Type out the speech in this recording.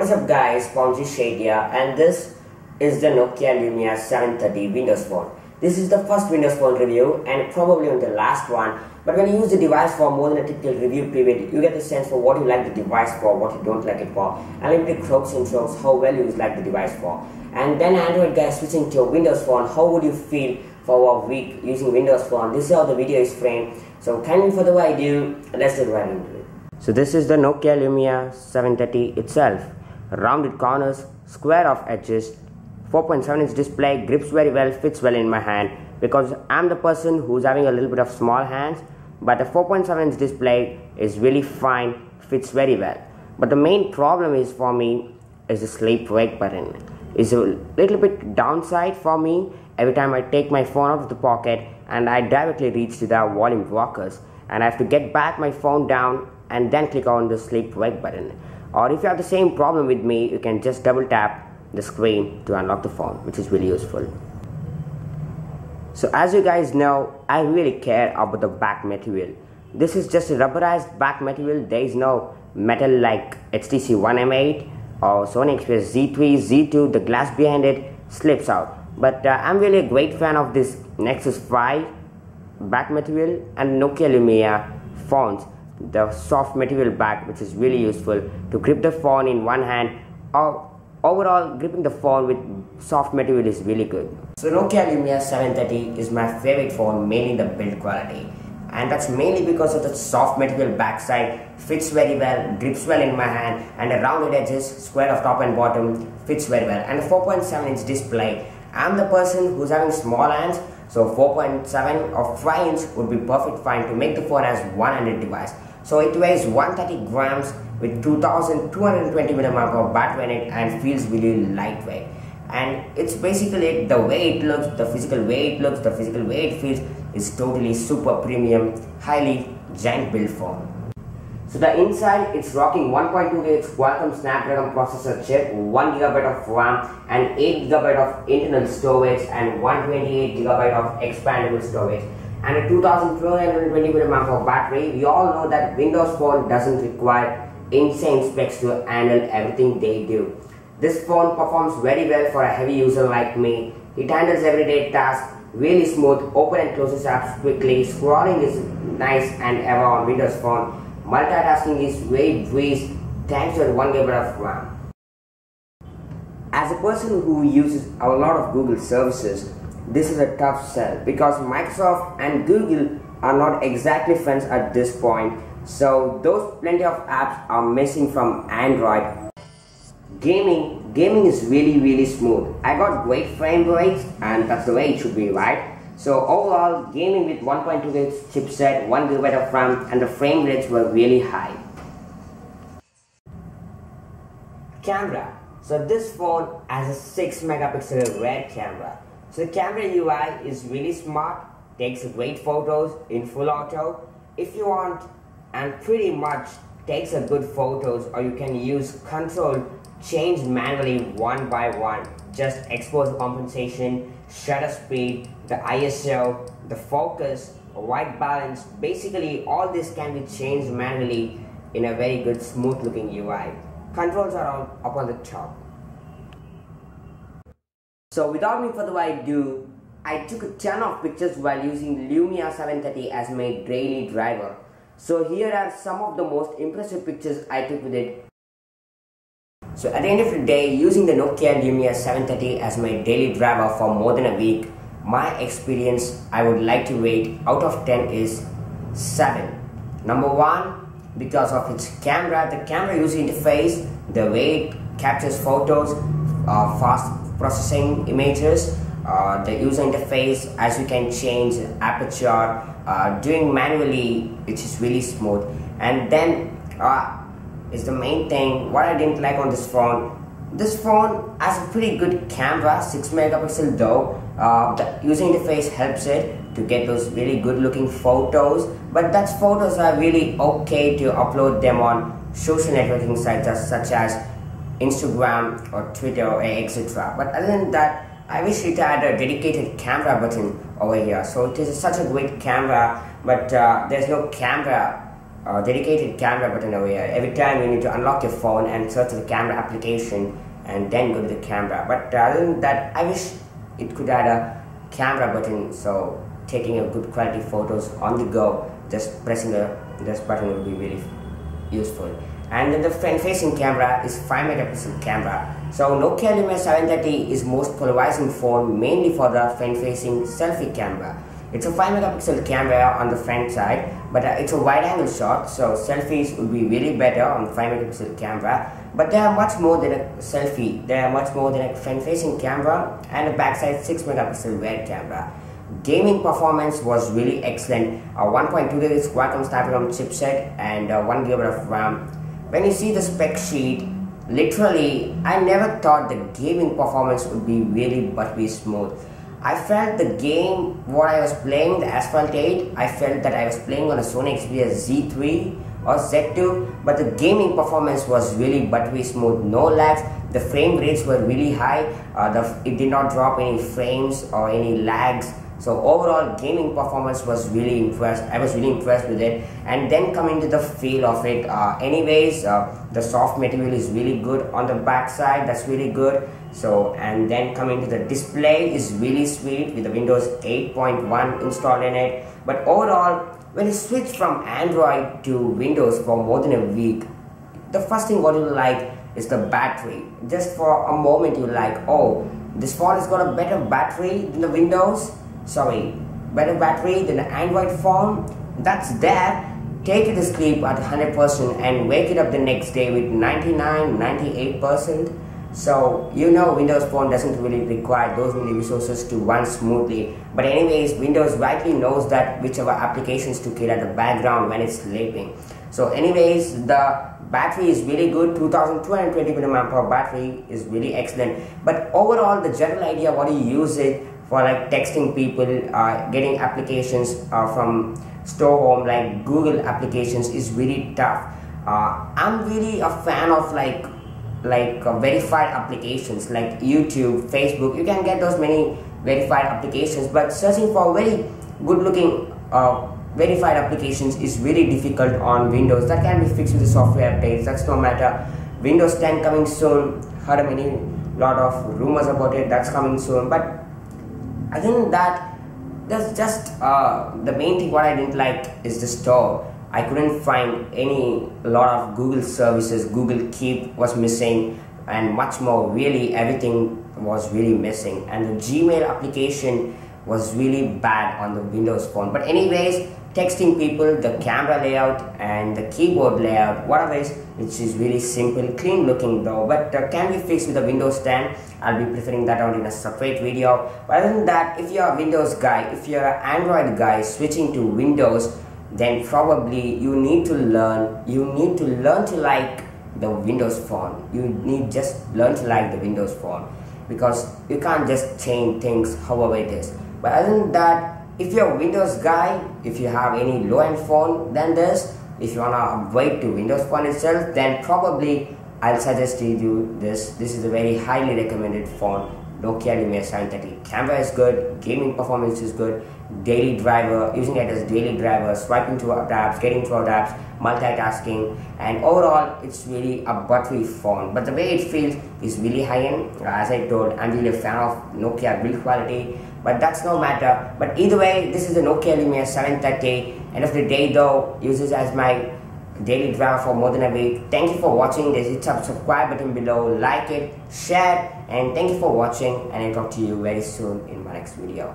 What is up guys, Ponji Shade here, and this is the Nokia Lumia 730 Windows Phone. This is the first Windows Phone review and probably on the last one, but when you use the device for more than a typical review period, you get the sense for what you like the device for, what you don't like it for, and little bit crooks and strokes, how well you like the device for. And then Android guys switching to a Windows Phone, how would you feel for a week using Windows Phone? This is how the video is framed, so kindly further ado, let's get right into it. So this is the Nokia Lumia 730 itself. Rounded corners, square of edges, 4.7-inch display, grips very well, fits well in my hand because I'm the person who's having a little bit of small hands, but the 4.7-inch display is really fine, fits very well. But the main problem is for me is the sleep wake button. It's a little bit downside for me every time I take my phone out of the pocket and I directly reach to the volume rockers and I have to get back my phone down and then click on the sleep wake button. Or if you have the same problem with me, you can just double tap the screen to unlock the phone, which is really useful. So as you guys know, I really care about the back material. This is just a rubberized back material. There is no metal like HTC One M8 or Sony Xperia Z3, Z2. The glass behind it slips out. But I'm really a great fan of this Nexus 5 back material and Nokia Lumia phones. The soft material back, which is really useful to grip the phone in one hand, or overall gripping the phone with soft material is really good. So Nokia Lumia 730 is my favorite phone, mainly the build quality, and that's mainly because of the soft material backside, fits very well, grips well in my hand, and the rounded edges, square of top and bottom, fits very well, and a 4.7-inch display. I'm the person who's having small hands, so 4.7 or 5-inch would be perfect fine to make the phone as one-handed device. So it weighs 130 grams with 2220 milliamp of battery in it and feels really lightweight. And it's basically the way it looks, the physical way it looks, the physical way it feels is totally super premium, highly giant build phone. So the inside, it's rocking 1.2 GHz Qualcomm Snapdragon processor chip, 1 GB of RAM and 8 GB of internal storage and 128 GB of expandable storage. And a 2220 mAh of battery. We all know that Windows Phone doesn't require insane specs to handle everything they do. This phone performs very well for a heavy user like me. It handles everyday tasks really smooth, open and closes apps quickly, scrolling is nice and ever on Windows Phone. Multitasking is very breeze thanks to 1 GB of RAM. As a person who uses a lot of Google services, this is a tough sell because Microsoft and Google are not exactly friends at this point, so those plenty of apps are missing from Android. Gaming is really smooth. I got great frame rates and that's the way it should be, right? So overall, gaming with 1.2 GHz chipset, 1 GB of RAM and the frame rates were really high. Camera. So this phone has a 6 megapixel rear camera. So the camera UI is really smart, takes great photos in full auto if you want, and pretty much takes a good photos, or you can use control change manually one by one. Just exposure compensation, shutter speed, the ISO, the focus, white balance, basically all this can be changed manually in a very good smooth looking UI. Controls are up on the top. So without any further ado, I took a ton of pictures while using Lumia 730 as my daily driver. So here are some of the most impressive pictures I took with it. So at the end of the day, using the Nokia Lumia 730 as my daily driver for more than a week, my experience I would like to rate out of 10 is 7. Number 1, because of its camera, the camera user interface, the way it captures photos, fast processing images, the user interface, as you can change aperture, doing manually, which is really smooth. And then is the main thing what I didn't like on this phone. This phone has a pretty good camera, 6 megapixel though. The user interface helps it to get those really good looking photos, but that photos are really okay to upload them on social networking sites such as Instagram or Twitter or etc. But other than that, I wish it had a dedicated camera button over here. So it is such a great camera, but there's no camera dedicated camera button over here. Every time you need to unlock your phone and search the camera application and then go to the camera. But other than that, I wish it could add a camera button, so taking a good quality photos on the go, just pressing this button would be really useful. And then the front-facing camera is 5 megapixel camera. So Nokia Lumia 730 is most polarizing phone mainly for the front-facing selfie camera. It's a 5 megapixel camera on the front side, but it's a wide angle shot, so selfies would be really better on the 5 megapixel camera. But they are much more than a selfie. They are much more than a front-facing camera and a backside 6 megapixel rear camera. Gaming performance was really excellent. 1.2 GHz Qualcomm Snapdragon chipset and 1 GB of RAM. When you see the spec sheet, literally, I never thought the gaming performance would be really buttery smooth. I felt the game, what I was playing, the Asphalt 8, I felt that I was playing on a Sony Xperia Z3 or Z2, but the gaming performance was really buttery smooth, no lags. The frame rates were really high, it did not drop any frames or any lags. So overall gaming performance was really impressed. I was really impressed with it. And then coming to the feel of it, the soft material is really good on the back side. That's really good. So, and then coming to the display is really sweet with the Windows 8.1 installed in it. But overall, when you switch from Android to Windows for more than a week, the first thing what you like is the battery. Just for a moment you like, oh, this phone has got a better battery than the Windows. Sorry, better battery than the Android phone. That's there. Take it to sleep at 100% and wake it up the next day with 99, 98%. So you know Windows phone doesn't really require those many resources to run smoothly. But anyways, Windows rightly knows that whichever applications to kill at the background when it's sleeping. So anyways, the battery is really good. 2220 mAh battery is really excellent. But overall, the general idea what you use it for, like texting people, getting applications from store home like Google applications is really tough. I'm really a fan of like verified applications like YouTube, Facebook. You can get those many verified applications, but searching for very good looking verified applications is really difficult on Windows. That can be fixed with the software updates. That's no matter. Windows 10 coming soon. Heard a lot of rumors about it. That's coming soon. But I think that there's just the main thing what I didn't like is the store. I couldn't find a lot of Google services. Google Keep was missing and much more. Really everything was really missing, and the Gmail application was really bad on the Windows phone. But anyways, texting people, the camera layout and the keyboard layout, whatever is, which is really simple, clean looking though, but can be fixed with the Windows 10. I'll be preferring that out in a separate video. But other than that, if you're a Windows guy, if you're an Android guy switching to Windows, then probably you need to learn to like the Windows phone. You need just learn to like the Windows phone, because you can't just change things however it is. But other than that, if you're a Windows guy, if you have any low-end phone than this, if you wanna upgrade to Windows phone itself, then probably I'll suggest you this. This is a very highly recommended phone, Nokia Lumia 730. Camera is good, gaming performance is good, daily driver, using it as daily driver, swiping through apps, getting through apps, multitasking, and overall it's really a buttery phone. But the way it feels is really high-end. As I told, I'm really a fan of Nokia build quality, but that's no matter. But either way, this is the Nokia Lumia 730. End of the day though, use this as my daily driver for more than a week. Thank you for watching this. Hit the subscribe button below, like it, share, and thank you for watching, and I'll talk to you very soon in my next video.